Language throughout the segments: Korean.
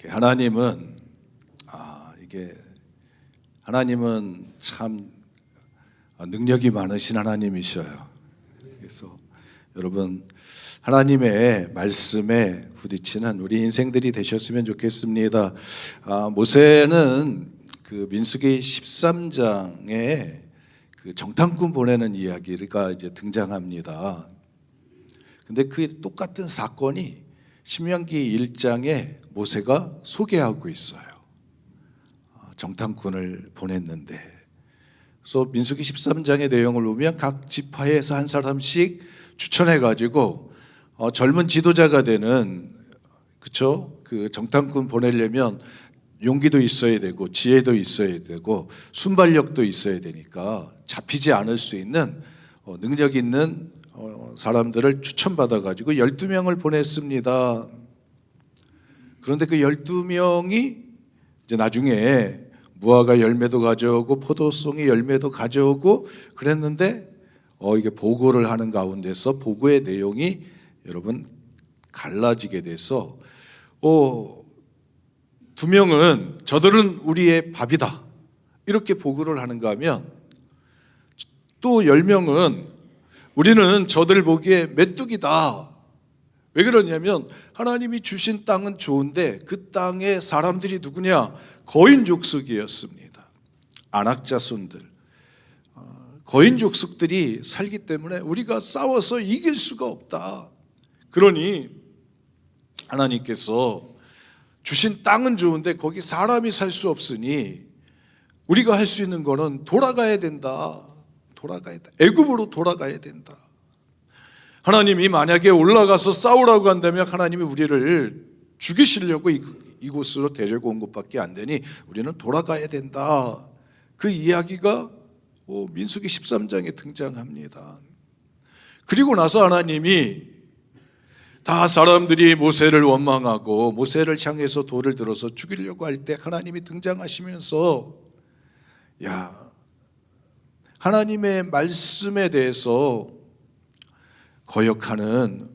하나님은 하나님은 참 능력이 많으신 하나님이셔요. 그래서 여러분 하나님의 말씀에 부딪히는 우리 인생들이 되셨으면 좋겠습니다. 모세는 그 민수기 13장에 그 정탐꾼 보내는 이야기가 이제 등장합니다. 근데 그 똑같은 사건이 신명기 1장에 모세가 소개하고 있어요. 정탐꾼을 보냈는데, 그래서 민수기 13장의 내용을 보면 각 지파에서 한 사람씩 추천해가지고 젊은 지도자가 되는, 그렇죠? 그 정탐꾼 보내려면 용기도 있어야 되고 지혜도 있어야 되고 순발력도 있어야 되니까 잡히지 않을 수 있는 능력 있는 사람들을 추천받아가지고 12명을 보냈습니다. 그런데 그 12명이 이제 나중에 무화과 열매도 가져오고 포도송이 열매도 가져오고 그랬는데 이게 보고를 하는 가운데서 보고의 내용이 여러분 갈라지게 돼서 2명은 저들은 우리의 밥이다 이렇게 보고를 하는가 하면, 또 10명은 우리는 저들 보기에 메뚜기다. 왜 그러냐면 하나님이 주신 땅은 좋은데 그 땅의 사람들이 누구냐? 거인 족속이었습니다. 안악 자손들, 거인 족속들이 살기 때문에 우리가 싸워서 이길 수가 없다. 그러니 하나님께서 주신 땅은 좋은데 거기 사람이 살 수 없으니 우리가 할 수 있는 거는 돌아가야 된다. 애굽으로 돌아가야 된다. 하나님이 만약에 올라가서 싸우라고 한다면 하나님이 우리를 죽이시려고 이곳으로 데리고 온 것밖에 안 되니 우리는 돌아가야 된다. 그 이야기가 민수기 13장에 등장합니다. 그리고 나서 하나님이 다 사람들이 모세를 원망하고 모세를 향해서 돌을 들어서 죽이려고 할 때 하나님이 등장하시면서 하나님의 말씀에 대해서 거역하는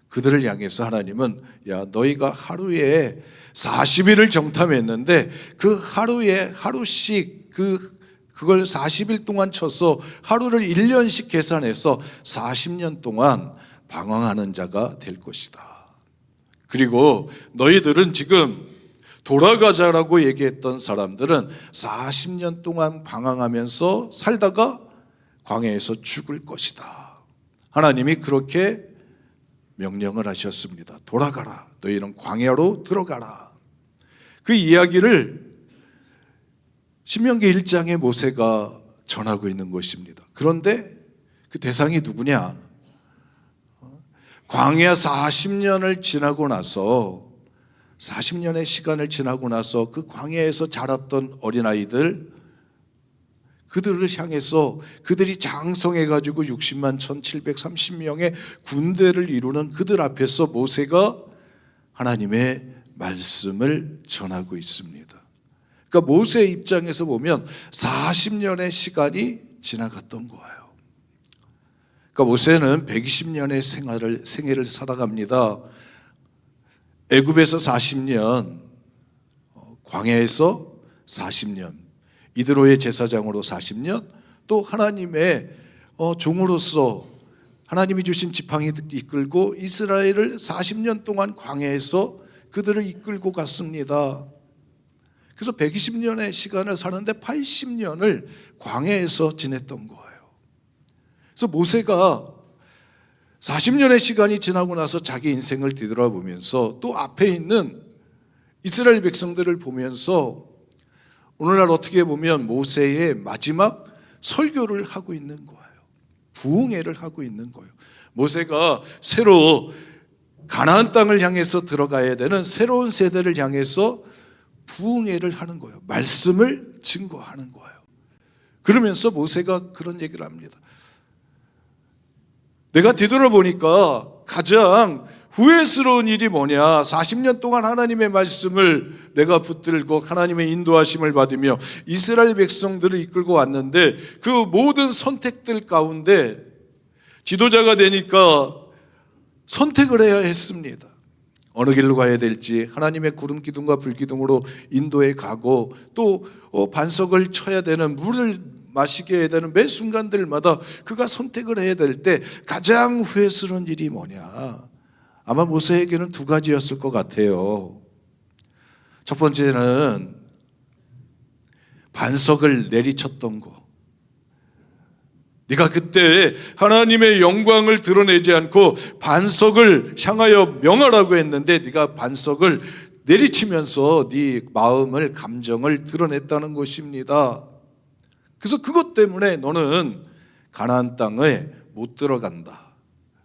그들을 향해서 하나님은 너희가 하루에 40일을 정탐했는데 그 하루에 하루씩 그걸 40일 동안 쳐서 하루를 1년씩 계산해서 40년 동안 방황하는 자가 될 것이다. 그리고 너희들은 지금 돌아가자라고 얘기했던 사람들은 40년 동안 방황하면서 살다가 광야에서 죽을 것이다. 하나님이 그렇게 명령을 하셨습니다. 돌아가라. 너희는 광야로 들어가라. 그 이야기를 신명기 1장에 모세가 전하고 있는 것입니다. 그런데 그 대상이 누구냐? 광야 40년을 지나고 나서 40년의 시간을 지나고 나서 그 광야에서 자랐던 어린아이들, 그들을 향해서 그들이 장성해가지고 60만 1730명의 군대를 이루는 그들 앞에서 모세가 하나님의 말씀을 전하고 있습니다. 그러니까 모세의 입장에서 보면 40년의 시간이 지나갔던 거예요. 그러니까 모세는 120년의 생애를 살아갑니다. 애굽에서 40년, 광야에서 40년, 이드로의 제사장으로 40년, 또 하나님의 종으로서 하나님이 주신 지팡이 이끌고 이스라엘을 40년 동안 광야에서 그들을 이끌고 갔습니다. 그래서 120년의 시간을 사는데 80년을 광야에서 지냈던 거예요. 그래서 모세가 40년의 시간이 지나고 나서 자기 인생을 뒤돌아보면서 또 앞에 있는 이스라엘 백성들을 보면서 오늘날 어떻게 보면 모세의 마지막 설교를 하고 있는 거예요. 부흥회를 하고 있는 거예요. 모세가 새로 가나안 땅을 향해서 들어가야 되는 새로운 세대를 향해서 부흥회를 하는 거예요. 말씀을 증거하는 거예요. 그러면서 모세가 그런 얘기를 합니다. 내가 뒤돌아보니까 가장 후회스러운 일이 뭐냐? 40년 동안 하나님의 말씀을 내가 붙들고 하나님의 인도하심을 받으며 이스라엘 백성들을 이끌고 왔는데 그 모든 선택들 가운데 지도자가 되니까 선택을 해야 했습니다. 어느 길로 가야 될지 하나님의 구름 기둥과 불 기둥으로 인도해 가고 또 반석을 쳐야 되는, 물을 마시게 해야 되는 매 순간들마다 그가 선택을 해야 될 때 가장 후회스러운 일이 뭐냐? 아마 모세에게는 두 가지였을 것 같아요. 첫 번째는 반석을 내리쳤던 거. 네가 그때 하나님의 영광을 드러내지 않고 반석을 향하여 명하라고 했는데 네가 반석을 내리치면서 네 마음을, 감정을 드러냈다는 것입니다. 그래서 그것 때문에 너는 가나안 땅에 못 들어간다.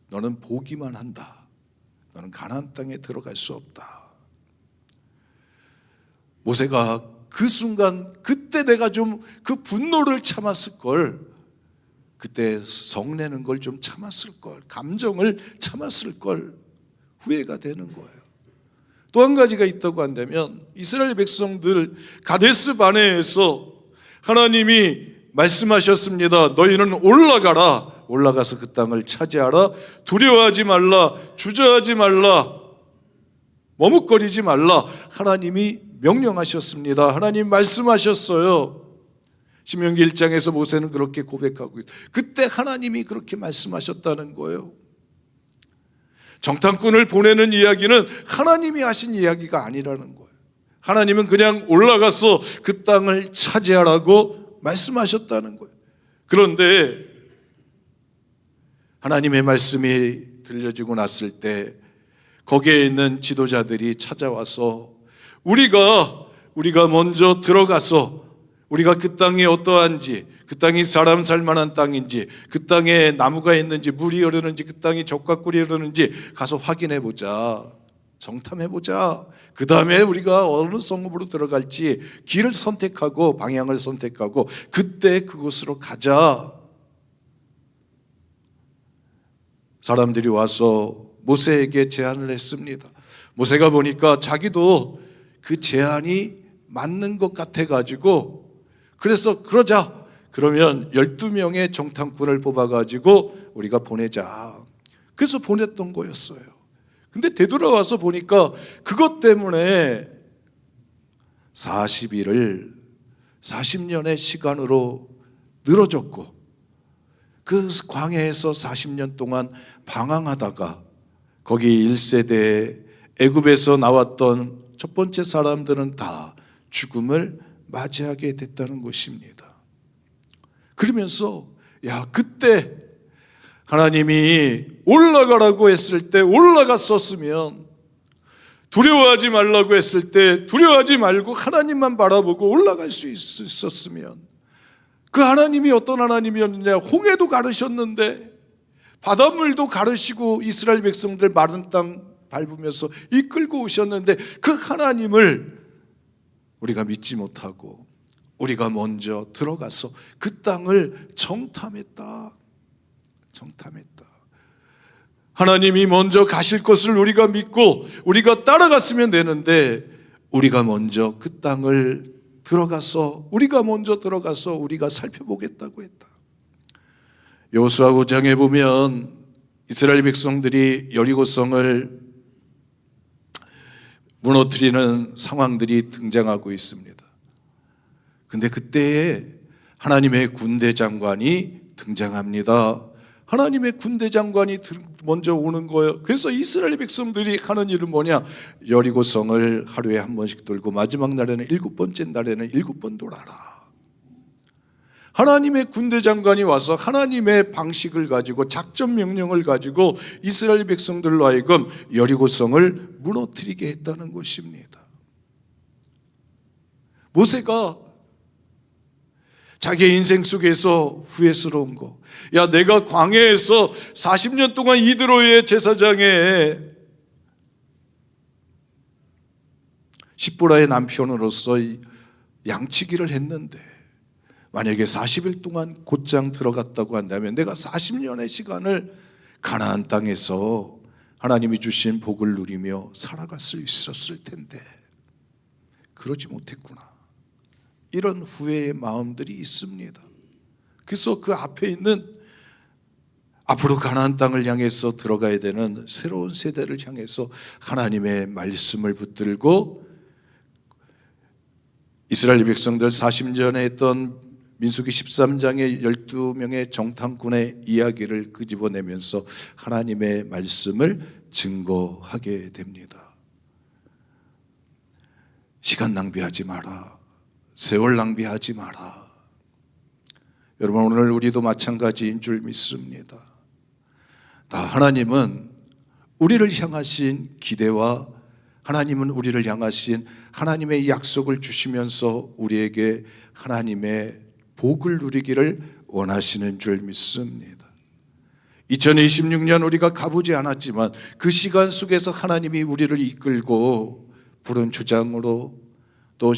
너는 보기만 한다. 너는 가나안 땅에 들어갈 수 없다. 모세가 그 순간, 그때 내가 좀 그 분노를 참았을 걸, 그때 성내는 걸 좀 참았을 걸, 감정을 참았을 걸, 후회가 되는 거예요. 또 한 가지가 있다고 한다면 이스라엘 백성들 가데스 바네에서 하나님이 말씀하셨습니다. 너희는 올라가라. 올라가서 그 땅을 차지하라. 두려워하지 말라. 주저하지 말라. 머뭇거리지 말라. 하나님이 명령하셨습니다. 하나님 말씀하셨어요. 신명기 1장에서 모세는 그렇게 고백하고 있어요. 그때 하나님이 그렇게 말씀하셨다는 거예요. 정탐꾼을 보내는 이야기는 하나님이 하신 이야기가 아니라는 거예요. 하나님은 그냥 올라가서 그 땅을 차지하라고 말씀하셨다는 거예요. 그런데 하나님의 말씀이 들려지고 났을 때 거기에 있는 지도자들이 찾아와서 우리가 먼저 들어가서 우리가 그 땅이 어떠한지, 그 땅이 사람 살 만한 땅인지, 그 땅에 나무가 있는지, 물이 흐르는지, 그 땅이 젖과 꿀이 흐르는지 가서 확인해 보자. 정탐해 보자. 그 다음에 우리가 어느 성읍으로 들어갈지 길을 선택하고 방향을 선택하고 그때 그곳으로 가자. 사람들이 와서 모세에게 제안을 했습니다. 모세가 보니까 자기도 그 제안이 맞는 것 같아가지고 그래서 그러자. 그러면 12명의 정탐꾼을 뽑아가지고 우리가 보내자. 그래서 보냈던 거였어요. 근데 되돌아와서 보니까 그것 때문에 40일을 40년의 시간으로 늘어졌고 그 광야에서 40년 동안 방황하다가 거기 1세대 애굽에서 나왔던 첫 번째 사람들은 다 죽음을 맞이하게 됐다는 것입니다. 그러면서 그때 하나님이 올라가라고 했을 때 올라갔었으면, 두려워하지 말라고 했을 때 두려워하지 말고 하나님만 바라보고 올라갈 수 있었으면, 그 하나님이 어떤 하나님이었느냐? 홍해도 가르셨는데 바닷물도 가르시고 이스라엘 백성들 마른 땅 밟으면서 이끌고 오셨는데 그 하나님을 우리가 믿지 못하고 우리가 먼저 들어가서 그 땅을 정탐했다. 하나님이 먼저 가실 것을 우리가 믿고 우리가 따라갔으면 되는데 우리가 먼저 그 땅을 우리가 먼저 들어가서 우리가 살펴보겠다고 했다. 여호수아 5장에 보면 이스라엘 백성들이 여리고성을 무너뜨리는 상황들이 등장하고 있습니다. 근데 그때에 하나님의 군대 장관이 등장합니다. 하나님의 군대 장관이 먼저 오는 거예요. 그래서 이스라엘 백성들이 하는 일은 뭐냐? 여리고성을 하루에 한 번씩 돌고 마지막 날에는 7번째 날에는 7번 돌아라. 하나님의 군대 장관이 와서 하나님의 방식을 가지고 작전 명령을 가지고 이스라엘 백성들로 하여금 여리고성을 무너뜨리게 했다는 것입니다. 모세가 자기의 인생 속에서 후회스러운 거, 내가 광야에서 40년 동안 이드로의 제사장에 십보라의 남편으로서 양치기를 했는데 만약에 40일 동안 곧장 들어갔다고 한다면 내가 40년의 시간을 가나안 땅에서 하나님이 주신 복을 누리며 살아갈 수 있었을 텐데 그러지 못했구나. 이런 후회의 마음들이 있습니다. 그래서 그 앞에 있는 앞으로 가나안 땅을 향해서 들어가야 되는 새로운 세대를 향해서 하나님의 말씀을 붙들고 이스라엘 백성들 40년에 했던 민수기 13장의 12명의 정탐꾼의 이야기를 끄집어내면서 하나님의 말씀을 증거하게 됩니다. 시간 낭비하지 마라. 세월 낭비하지 마라. 여러분, 오늘 우리도 마찬가지인 줄 믿습니다. 다 하나님은 우리를 향하신 기대와 하나님은 우리를 향하신 하나님의 약속을 주시면서 우리에게 하나님의 복을 누리기를 원하시는 줄 믿습니다. 2026년 우리가 가보지 않았지만 그 시간 속에서 하나님이 우리를 이끌고 푸른 초장으로 또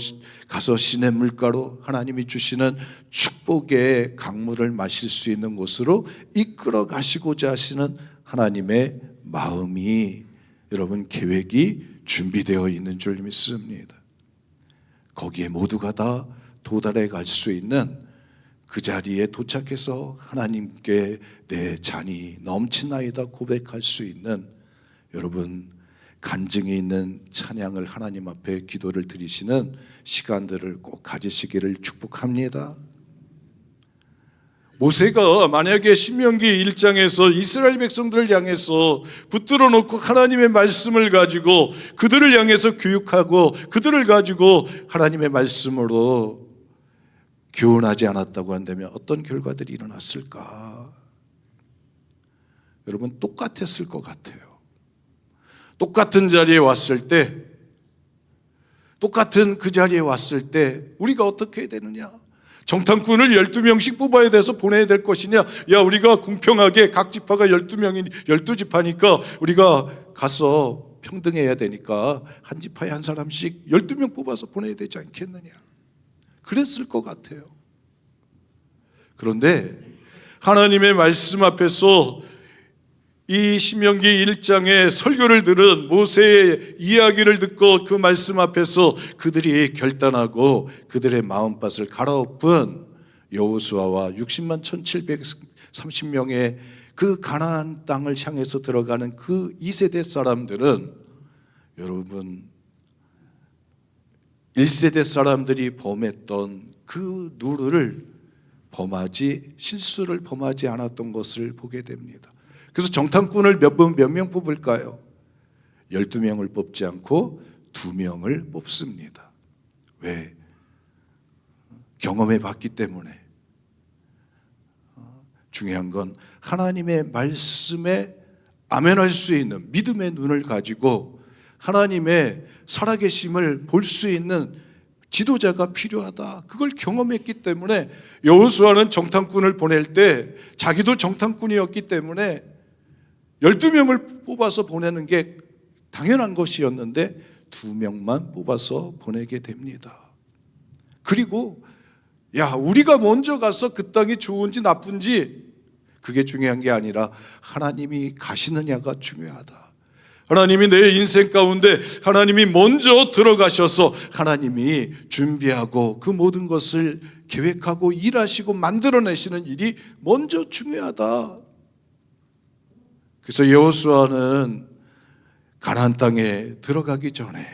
가서 시냇 물가로 하나님이 주시는 축복의 강물을 마실 수 있는 곳으로 이끌어 가시고자 하시는 하나님의 마음이, 여러분, 계획이 준비되어 있는 줄 믿습니다. 거기에 모두가 다 도달해 갈 수 있는 그 자리에 도착해서 하나님께 내 잔이 넘치나이다 고백할 수 있는, 여러분, 간증이 있는 찬양을 하나님 앞에 기도를 드리시는 시간들을 꼭 가지시기를 축복합니다. 모세가 만약에 신명기 1장에서 이스라엘 백성들을 향해서 붙들어 놓고 하나님의 말씀을 가지고 그들을 향해서 교육하고 그들을 가지고 하나님의 말씀으로 교훈하지 않았다고 한다면 어떤 결과들이 일어났을까? 여러분, 똑같았을 것 같아요. 똑같은 자리에 왔을 때, 똑같은 그 자리에 왔을 때 우리가 어떻게 해야 되느냐? 정탐꾼을 12명씩 뽑아야 돼서 보내야 될 것이냐? 야, 우리가 공평하게 각 지파가 12명이 12지파니까 우리가 가서 평등해야 되니까 한 지파에 한 사람씩 12명 뽑아서 보내야 되지 않겠느냐? 그랬을 것 같아요. 그런데 하나님의 말씀 앞에서 이 신명기 1장의 설교를 들은 모세의 이야기를 듣고 그 말씀 앞에서 그들이 결단하고 그들의 마음밭을 갈아엎은 여호수아와 60만 1730명의 그 가나안 땅을 향해서 들어가는 그 2세대 사람들은, 여러분, 1세대 사람들이 범했던 그 누를 실수를 범하지 않았던 것을 보게 됩니다. 그래서 정탐꾼을 몇 명 뽑을까요? 12명을 뽑지 않고 2명을 뽑습니다. 왜? 경험해 봤기 때문에. 중요한 건 하나님의 말씀에 아멘할 수 있는 믿음의 눈을 가지고 하나님의 살아계심을 볼 수 있는 지도자가 필요하다. 그걸 경험했기 때문에 여호수아는 정탐꾼을 보낼 때 자기도 정탐꾼이었기 때문에 12명을 뽑아서 보내는 게 당연한 것이었는데 2명만 뽑아서 보내게 됩니다. 그리고 우리가 먼저 가서 그 땅이 좋은지 나쁜지 그게 중요한 게 아니라 하나님이 가시느냐가 중요하다. 하나님이 내 인생 가운데 하나님이 먼저 들어가셔서 하나님이 준비하고 그 모든 것을 계획하고 일하시고 만들어내시는 일이 먼저 중요하다. 그래서 여호수아는 가나안 땅에 들어가기 전에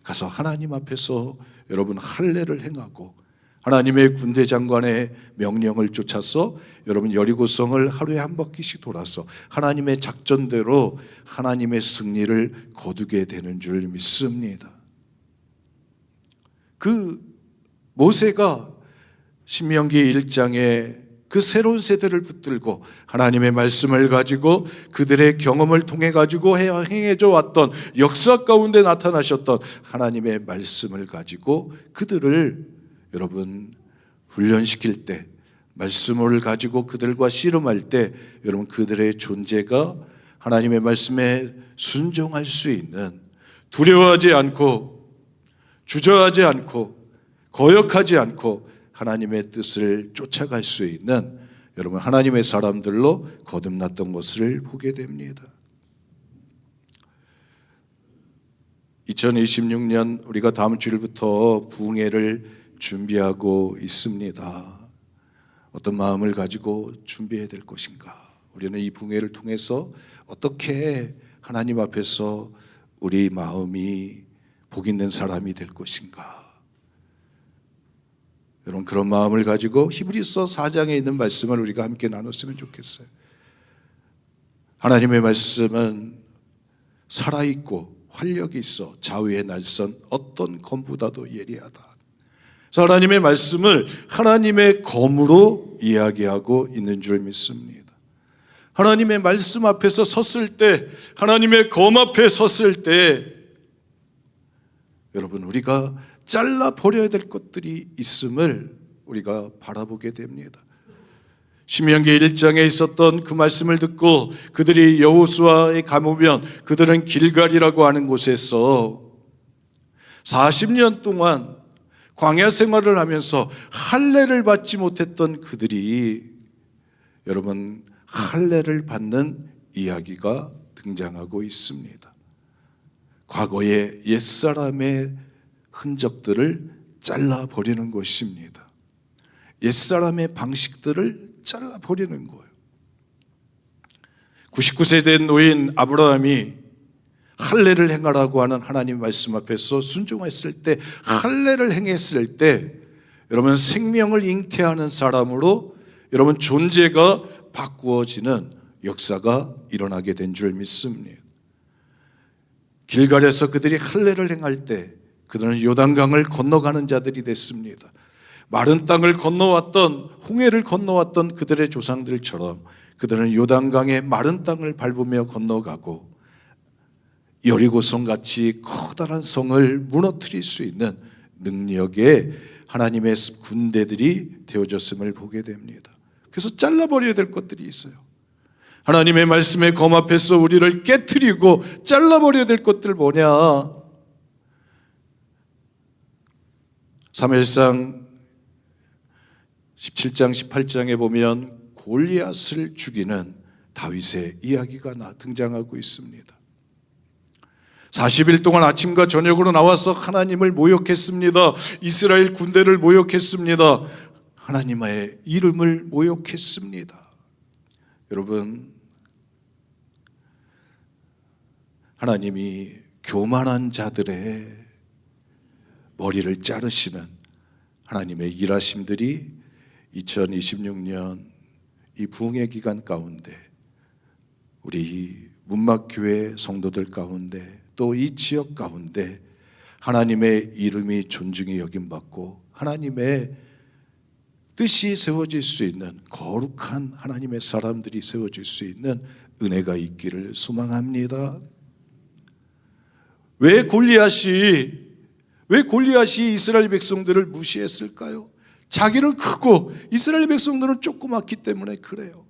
가서 하나님 앞에서 여러분 할례를 행하고 하나님의 군대 장관의 명령을 쫓아서 여러분 여리고성을 하루에 한 바퀴씩 돌아서 하나님의 작전대로 하나님의 승리를 거두게 되는 줄 믿습니다. 그 모세가 신명기 1장에 그 새로운 세대를 붙들고 하나님의 말씀을 가지고 그들의 경험을 통해 가지고 행해져 왔던 역사 가운데 나타나셨던 하나님의 말씀을 가지고 그들을 여러분 훈련시킬 때, 말씀을 가지고 그들과 씨름할 때 여러분 그들의 존재가 하나님의 말씀에 순종할 수 있는, 두려워하지 않고 주저하지 않고 거역하지 않고 하나님의 뜻을 쫓아갈 수 있는 여러분 하나님의 사람들로 거듭났던 것을 보게 됩니다. 2026년 우리가 다음 주일부터 부흥회를 준비하고 있습니다. 어떤 마음을 가지고 준비해야 될 것인가? 우리는 이 붕괴를 통해서 어떻게 하나님 앞에서 우리 마음이 복 있는 사람이 될 것인가? 여러분, 그런 마음을 가지고 히브리서 4장에 있는 말씀을 우리가 함께 나눴으면 좋겠어요. 하나님의 말씀은 살아있고 활력이 있어 좌우의 날선 어떤 검보다도 예리하다. 그래서 하나님의 말씀을 하나님의 검으로 이야기하고 있는 줄 믿습니다. 하나님의 말씀 앞에서 섰을 때, 하나님의 검 앞에 섰을 때, 여러분, 우리가 잘라버려야 될 것들이 있음을 우리가 바라보게 됩니다. 신명기 1장에 있었던 그 말씀을 듣고 그들이 여호수아에 가보면 그들은 길갈이라고 하는 곳에서 40년 동안 광야 생활을 하면서 할례를 받지 못했던 그들이, 여러분, 할례를 받는 이야기가 등장하고 있습니다. 과거의 옛사람의 흔적들을 잘라버리는 것입니다. 옛사람의 방식들을 잘라버리는 거예요. 99세 된 노인 아브라함이 할례를 행하라고 하는 하나님 말씀 앞에서 순종했을 때, 할례를 행했을 때, 여러분, 생명을 잉태하는 사람으로 여러분 존재가 바꾸어지는 역사가 일어나게 된 줄 믿습니다. 길갈에서 그들이 할례를 행할 때 그들은 요단강을 건너가는 자들이 됐습니다. 마른 땅을 건너왔던, 홍해를 건너왔던 그들의 조상들처럼 그들은 요단강의 마른 땅을 밟으며 건너가고 여리고성 같이 커다란 성을 무너뜨릴 수 있는 능력의 하나님의 군대들이 되어졌음을 보게 됩니다. 그래서 잘라버려야 될 것들이 있어요. 하나님의 말씀의 검 앞에서 우리를 깨트리고 잘라버려야 될 것들 뭐냐? 사무엘상 17장 18장에 보면 골리앗을 죽이는 다윗의 이야기가 등장하고 있습니다. 40일 동안 아침과 저녁으로 나와서 하나님을 모욕했습니다. 이스라엘 군대를 모욕했습니다. 하나님의 이름을 모욕했습니다. 여러분, 하나님이 교만한 자들의 머리를 자르시는 하나님의 일하심들이 2026년 이 부흥의 기간 가운데 우리 문막교회 성도들 가운데 또 이 지역 가운데 하나님의 이름이 존중이 여김받고 하나님의 뜻이 세워질 수 있는 거룩한 하나님의 사람들이 세워질 수 있는 은혜가 있기를 소망합니다. 왜 골리앗이 이스라엘 백성들을 무시했을까요? 자기는 크고 이스라엘 백성들은 조그맣기 때문에 그래요.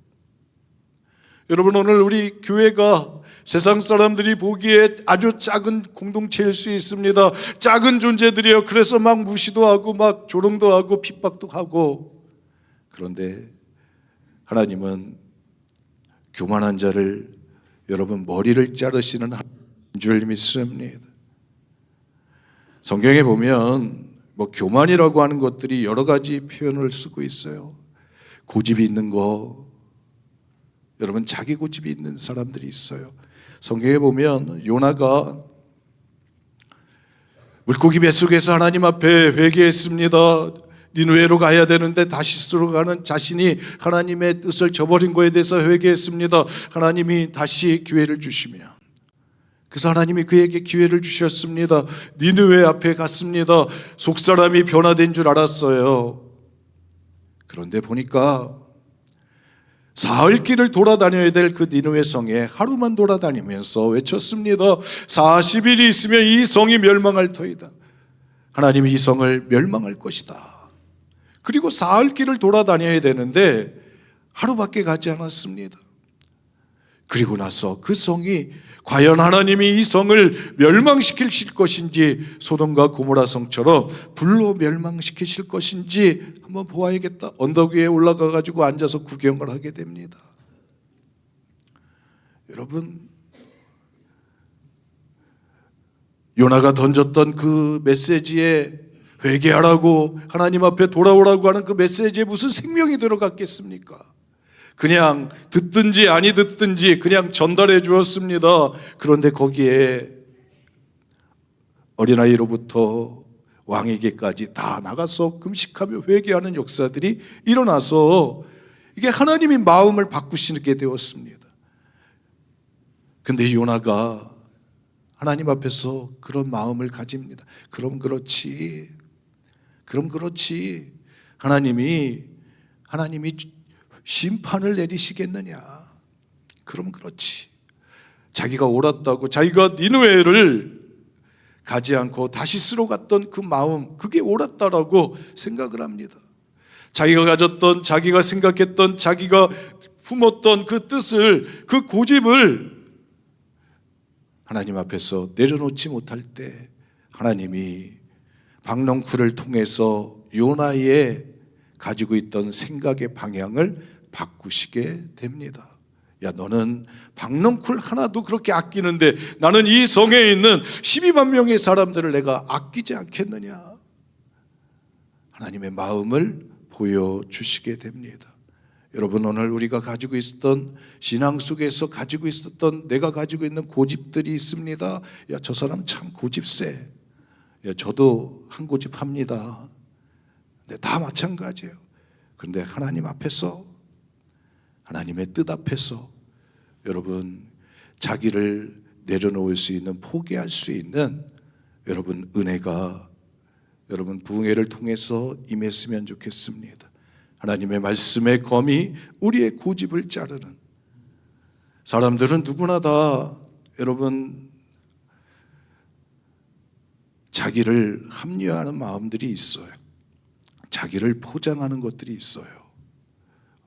여러분, 오늘 우리 교회가 세상 사람들이 보기에 아주 작은 공동체일 수 있습니다. 작은 존재들이에요. 그래서 막 무시도 하고 막 조롱도 하고 핍박도 하고. 그런데 하나님은 교만한 자를, 여러분, 머리를 자르시는 줄 믿습니다. 성경에 보면 교만이라고 하는 것들이 여러 가지 표현을 쓰고 있어요. 고집이 있는 거, 여러분, 자기 고집이 있는 사람들이 있어요. 성경에 보면 요나가 물고기 뱃속에서 하나님 앞에 회개했습니다. 니느웨로 가야 되는데 다시스로 가는 자신이 하나님의 뜻을 저버린 거에 대해서 회개했습니다. 하나님이 다시 기회를 주시며, 그래서 하나님이 그에게 기회를 주셨습니다. 니느웨 앞에 갔습니다. 속사람이 변화된 줄 알았어요. 그런데 보니까 사흘 길을 돌아다녀야 될 그 니느웨 성에 하루만 돌아다니면서 외쳤습니다. 40일이 있으면 이 성이 멸망할 터이다. 하나님이 이 성을 멸망할 것이다. 그리고 사흘 길을 돌아다녀야 되는데 하루밖에 가지 않았습니다. 그리고 나서 그 성이 과연 하나님이 이 성을 멸망시키실 것인지, 소돔과 고모라 성처럼 불로 멸망시키실 것인지 한번 보아야겠다. 언덕 위에 올라가 가지고 앉아서 구경을 하게 됩니다. 여러분, 요나가 던졌던 그 메시지에 회개하라고, 하나님 앞에 돌아오라고 하는 그 메시지에 무슨 생명이 들어갔겠습니까? 그냥 듣든지 아니 듣든지 그냥 전달해 주었습니다. 그런데 거기에 어린아이로부터 왕에게까지 다 나가서 금식하며 회개하는 역사들이 일어나서 이게 하나님이 마음을 바꾸시게 되었습니다. 근데 요나가 하나님 앞에서 그런 마음을 가집니다. 그럼 그렇지. 하나님이 심판을 내리시겠느냐. 그럼 그렇지. 자기가 옳았다고 자기가 니느웨를 가지 않고 다시스로 갔던 그 마음, 그게 옳았다라고 생각을 합니다. 자기가 가졌던, 자기가 생각했던, 자기가 품었던 그 뜻을, 그 고집을 하나님 앞에서 내려놓지 못할 때 하나님이 박넝쿨을 통해서 요나의 가지고 있던 생각의 방향을 바꾸시게 됩니다. 야, 너는 박넝쿨 하나도 그렇게 아끼는데 나는 이 성에 있는 12만 명의 사람들을 내가 아끼지 않겠느냐. 하나님의 마음을 보여주시게 됩니다. 여러분, 오늘 우리가 가지고 있었던 신앙 속에서 가지고 있었던 내가 가지고 있는 고집들이 있습니다. 야, 저 사람 참 고집세. 야, 저도 한 고집 합니다. 근데 다 마찬가지예요. 그런데 하나님 앞에서, 하나님의 뜻 앞에서 여러분 자기를 내려놓을 수 있는, 포기할 수 있는 여러분 은혜가 여러분 부흥회를 통해서 임했으면 좋겠습니다. 하나님의 말씀의 검이 우리의 고집을 자르는, 사람들은 누구나 다 여러분 자기를 합리화하는 마음들이 있어요. 자기를 포장하는 것들이 있어요.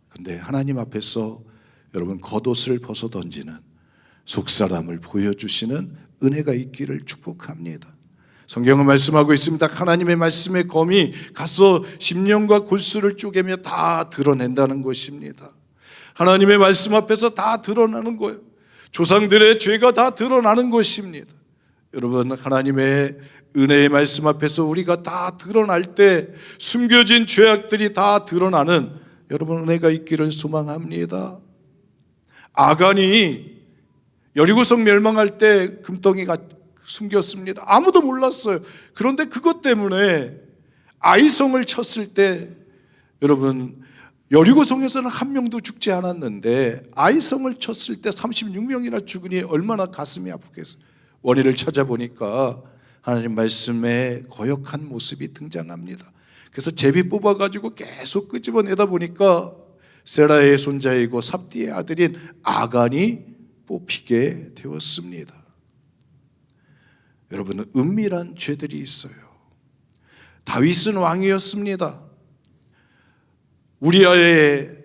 근데 하나님 앞에서 여러분 겉옷을 벗어 던지는, 속사람을 보여주시는 은혜가 있기를 축복합니다. 성경은 말씀하고 있습니다. 하나님의 말씀의 검이 가서 심령과 골수를 쪼개며 다 드러낸다는 것입니다. 하나님의 말씀 앞에서 다 드러나는 거예요. 조상들의 죄가 다 드러나는 것입니다. 여러분, 하나님의 은혜의 말씀 앞에서 우리가 다 드러날 때 숨겨진 죄악들이 다 드러나는 여러분 은혜가 있기를 소망합니다. 아간이 여리고성 멸망할 때 금덩이가 숨겼습니다. 아무도 몰랐어요. 그런데 그것 때문에 아이성을 쳤을 때 여러분 여리고성에서는 한 명도 죽지 않았는데 아이성을 쳤을 때 36명이나 죽으니 얼마나 가슴이 아프겠어요. 원인을 찾아보니까 하나님 말씀의 거역한 모습이 등장합니다. 그래서 제비 뽑아가지고 계속 끄집어내다 보니까 세라의 손자이고 삽디의 아들인 아간이 뽑히게 되었습니다. 여러분, 은밀한 죄들이 있어요. 다윗은 왕이었습니다. 우리아의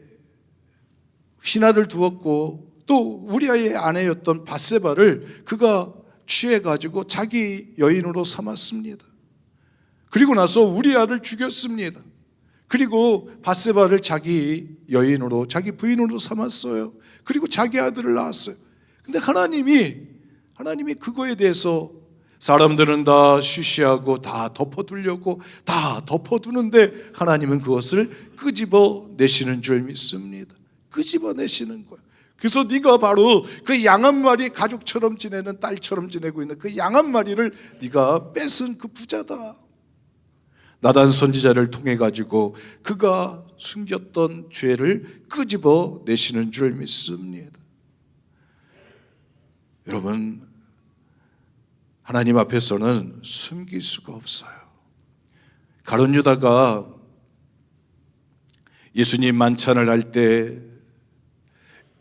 신하를 두었고 또 우리아의 아내였던 밧세바를 그가 취해가지고 자기 여인으로 삼았습니다. 그리고 나서 우리아를 죽였습니다. 그리고 밧세바를 자기 여인으로, 자기 부인으로 삼았어요. 그리고 자기 아들을 낳았어요. 근데 하나님이 그거에 대해서 사람들은 다 쉬쉬하고 다 덮어두려고 다 덮어두는데 하나님은 그것을 끄집어내시는 줄 믿습니다. 끄집어내시는 거예요. 그래서 네가 바로 그 양 한 마리, 가족처럼 지내는, 딸처럼 지내고 있는 그 양 한 마리를 네가 뺏은 그 부자다. 나단 선지자를 통해 가지고 그가 숨겼던 죄를 끄집어내시는 줄 믿습니다. 여러분, 하나님 앞에서는 숨길 수가 없어요. 가룟 유다가 예수님 만찬을 할 때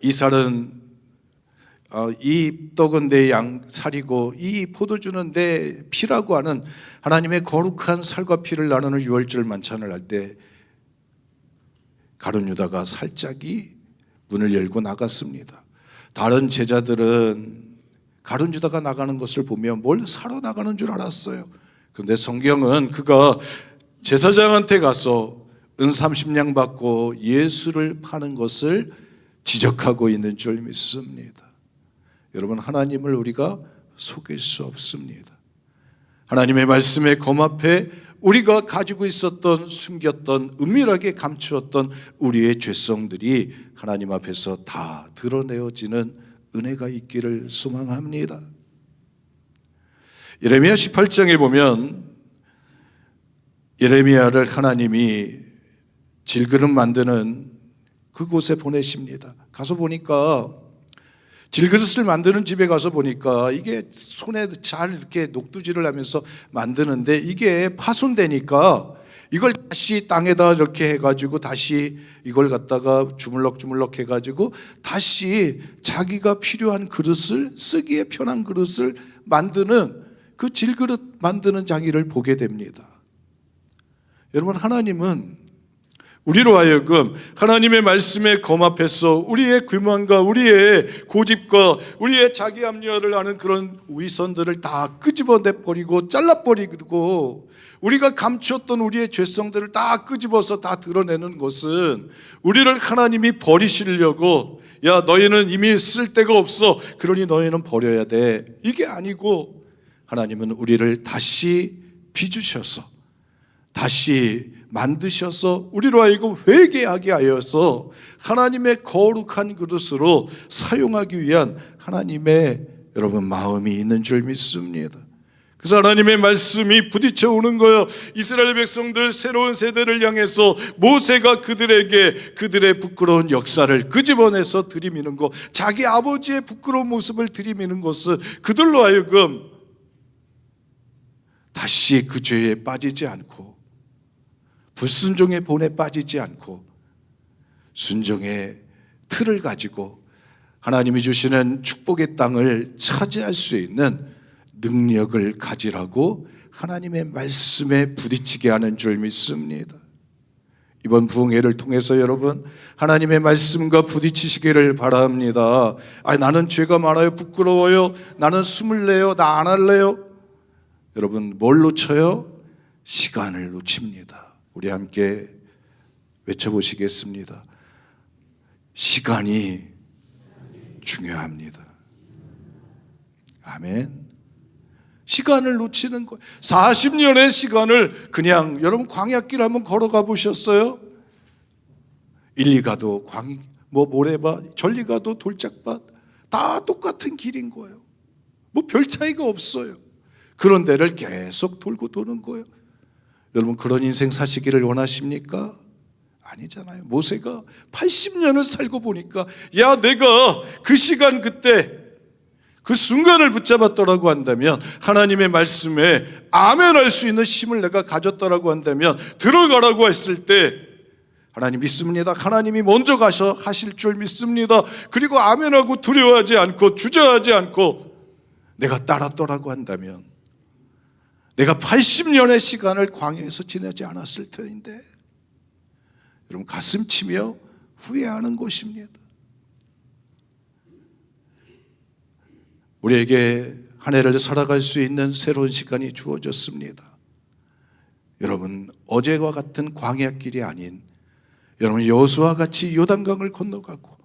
이 살은 이 떡은 내 양 살이고 이 포도주는 내 피라고 하는 하나님의 거룩한 살과 피를 나누는 유월절 만찬을 할 때 가룟 유다가 살짝이 문을 열고 나갔습니다. 다른 제자들은 가룟 유다가 나가는 것을 보면 뭘 사러 나가는 줄 알았어요. 그런데 성경은 그가 제사장한테 가서 은 30냥 받고 예수를 파는 것을 지적하고 있는 줄 믿습니다. 여러분, 하나님을 우리가 속일 수 없습니다. 하나님의 말씀의 검 앞에 우리가 가지고 있었던, 숨겼던, 은밀하게 감추었던 우리의 죄성들이 하나님 앞에서 다 드러내어지는 은혜가 있기를 소망합니다. 예레미야 18장에 보면 예레미야를 하나님이 질그릇 만드는 그곳에 보내십니다. 가서 보니까, 질그릇을 만드는 집에 가서 보니까 이게 손에 잘 이렇게 녹두질을 하면서 만드는데 이게 파손되니까 이걸 다시 땅에다 이렇게 해가지고 다시 이걸 갖다가 주물럭주물럭 해가지고 다시 자기가 필요한 그릇을, 쓰기에 편한 그릇을 만드는 그 질그릇 만드는 장의를 보게 됩니다. 여러분, 하나님은 우리로 하여금 하나님의 말씀에 검합해서 우리의 교만과 우리의 고집과 우리의 자기 합리화를 하는 그런 위선들을 다 끄집어내 버리고 잘라버리고, 우리가 감추었던 우리의 죄성들을 다 끄집어서 다 드러내는 것은 우리를 하나님이 버리시려고, 야 너희는 이미 쓸 데가 없어 그러니 너희는 버려야 돼, 이게 아니고, 하나님은 우리를 다시 빚으셔서 다시 만드셔서 우리로 하여금 회개하게 하여서 하나님의 거룩한 그릇으로 사용하기 위한 하나님의 여러분 마음이 있는 줄 믿습니다. 그래서 하나님의 말씀이 부딪혀 오는 거예요. 이스라엘 백성들 새로운 세대를 향해서 모세가 그들에게 그들의 부끄러운 역사를 끄집어내서 들이미는 것, 자기 아버지의 부끄러운 모습을 들이미는 것은 그들로 하여금 다시 그 죄에 빠지지 않고 불순종의 본에 빠지지 않고 순종의 틀을 가지고 하나님이 주시는 축복의 땅을 차지할 수 있는 능력을 가지라고 하나님의 말씀에 부딪히게 하는 줄 믿습니다. 이번 부흥회를 통해서 여러분 하나님의 말씀과 부딪히시기를 바랍니다. 나는 죄가 많아요, 부끄러워요, 나는 숨을 내요, 나 안 할래요. 여러분 뭘 놓쳐요? 시간을 놓칩니다. 우리 함께 외쳐보시겠습니다. 시간이 중요합니다. 아멘. 시간을 놓치는 거예요. 40년의 시간을 그냥, 여러분 광야길 한번 걸어가 보셨어요? 일리 가도 모래밭, 전리 가도 돌짝밭, 다 똑같은 길인 거예요. 뭐 별 차이가 없어요. 그런 데를 계속 돌고 도는 거예요. 여러분 그런 인생 사시기를 원하십니까? 아니잖아요. 모세가 80년을 살고 보니까, 야 내가 그 시간 그때 그 순간을 붙잡았더라고 한다면, 하나님의 말씀에 아멘할 수 있는 힘을 내가 가졌더라고 한다면, 들어가라고 했을 때 하나님 믿습니다. 하나님이 먼저 가셔 하실 줄 믿습니다. 그리고 아멘하고 두려워하지 않고 주저하지 않고 내가 따랐더라고 한다면 내가 80년의 시간을 광야에서 지내지 않았을 터인데, 여러분 가슴 치며 후회하는 것입니다. 우리에게 한 해를 살아갈 수 있는 새로운 시간이 주어졌습니다. 여러분 어제와 같은 광야길이 아닌, 여러분 여호수아와 같이 요단강을 건너가고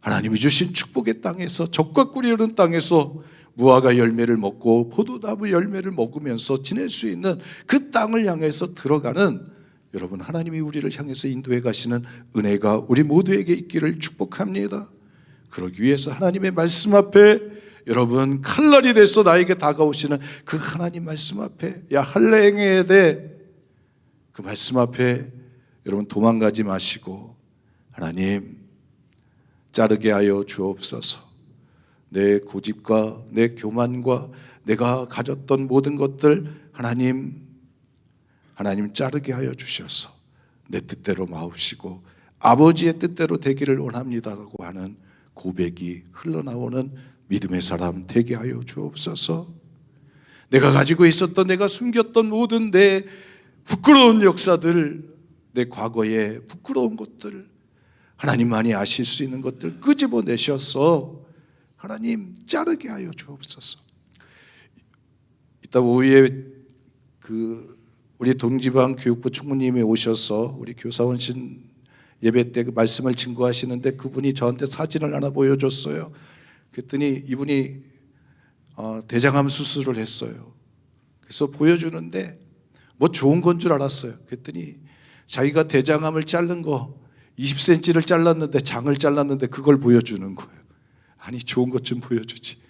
하나님이 주신 축복의 땅에서, 적과 꿀이 흐르는 땅에서 무화과 열매를 먹고 포도나무 열매를 먹으면서 지낼 수 있는 그 땅을 향해서 들어가는, 여러분 하나님이 우리를 향해서 인도해 가시는 은혜가 우리 모두에게 있기를 축복합니다. 그러기 위해서 하나님의 말씀 앞에, 여러분 칼날이 돼서 나에게 다가오시는 그 하나님 말씀 앞에, 야 할례 행해야 돼, 그 말씀 앞에 여러분 도망가지 마시고, 하나님 자르게 하여 주옵소서. 내 고집과 내 교만과 내가 가졌던 모든 것들 하나님 자르게 하여 주셔서 내 뜻대로 마옵시고 아버지의 뜻대로 되기를 원합니다라고 하는 고백이 흘러나오는 믿음의 사람 되게 하여 주옵소서. 내가 가지고 있었던, 내가 숨겼던 모든 내 부끄러운 역사들, 내 과거의 부끄러운 것들, 하나님만이 아실 수 있는 것들 끄집어내셔서 하나님 자르게 하여 주옵소서. 이따 오후에 우리 동지방 교육부 총무님이 오셔서 우리 교사원신 예배 때 그 말씀을 증거하시는데, 그분이 저한테 사진을 하나 보여줬어요. 그랬더니 이분이 대장암 수술을 했어요. 그래서 보여주는데 뭐 좋은 건 줄 알았어요. 그랬더니 자기가 대장암을 자른 거 20cm를 잘랐는데, 장을 잘랐는데 그걸 보여주는 거예요. 아니, 좋은 것 좀 보여주지.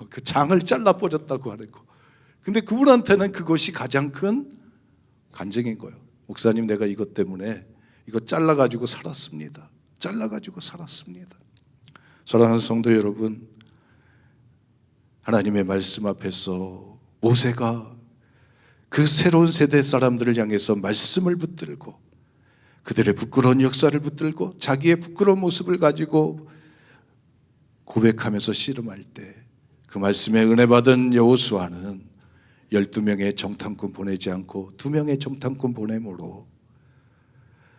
그 장을 잘라버렸다고 하는 거. 근데 그분한테는 그것이 가장 큰 간증인 거예요. 목사님, 내가 이것 때문에 이거 잘라가지고 살았습니다. 잘라가지고 살았습니다. 사랑하는 성도 여러분, 하나님의 말씀 앞에서 모세가 그 새로운 세대 사람들을 향해서 말씀을 붙들고 그들의 부끄러운 역사를 붙들고 자기의 부끄러운 모습을 가지고 고백하면서 씨름할 때 그 말씀에 은혜 받은 여호수아는 12명의 정탐꾼 보내지 않고 2명의 정탐꾼 보냄으로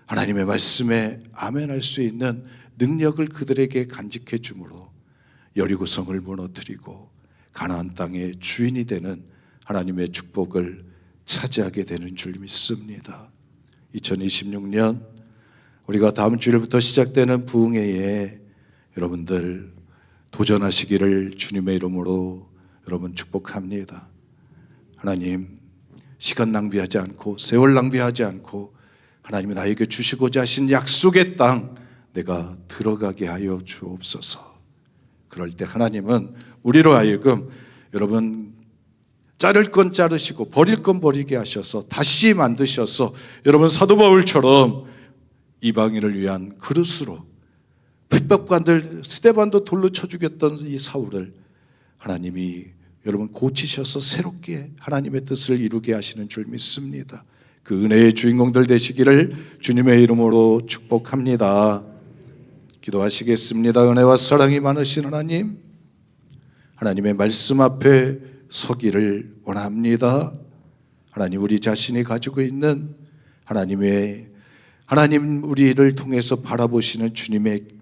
하나님의 말씀에 아멘할 수 있는 능력을 그들에게 간직해 주므로 여리고성을 무너뜨리고 가나안 땅의 주인이 되는 하나님의 축복을 차지하게 되는 줄 믿습니다. 2026년 우리가 다음 주일부터 시작되는 부흥회에 여러분들 도전하시기를 주님의 이름으로 여러분 축복합니다. 하나님, 시간 낭비하지 않고 세월 낭비하지 않고 하나님이 나에게 주시고자 하신 약속의 땅 내가 들어가게 하여 주옵소서. 그럴 때 하나님은 우리로 하여금 여러분 자를 건 자르시고 버릴 건 버리게 하셔서 다시 만드셔서 여러분 사도 바울처럼 이방인을 위한 그릇으로, 핍박관들 스데반도 돌로 쳐 죽였던 이 사울을 하나님이 여러분 고치셔서 새롭게 하나님의 뜻을 이루게 하시는 줄 믿습니다. 그 은혜의 주인공들 되시기를 주님의 이름으로 축복합니다. 기도하시겠습니다. 은혜와 사랑이 많으신 하나님, 하나님의 말씀 앞에 서기를 원합니다. 하나님, 우리 자신이 가지고 있는 하나님 우리를 통해서 바라보시는 주님의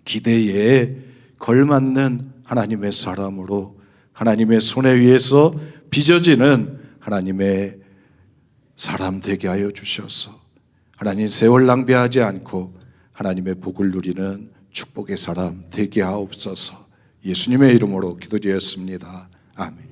기대에 걸맞는 하나님의 사람으로 하나님의 손에 의해서 빚어지는 하나님의 사람 되게 하여 주셔서 하나님 세월 낭비하지 않고 하나님의 복을 누리는 축복의 사람 되게 하옵소서. 예수님의 이름으로 기도드렸습니다. 아멘.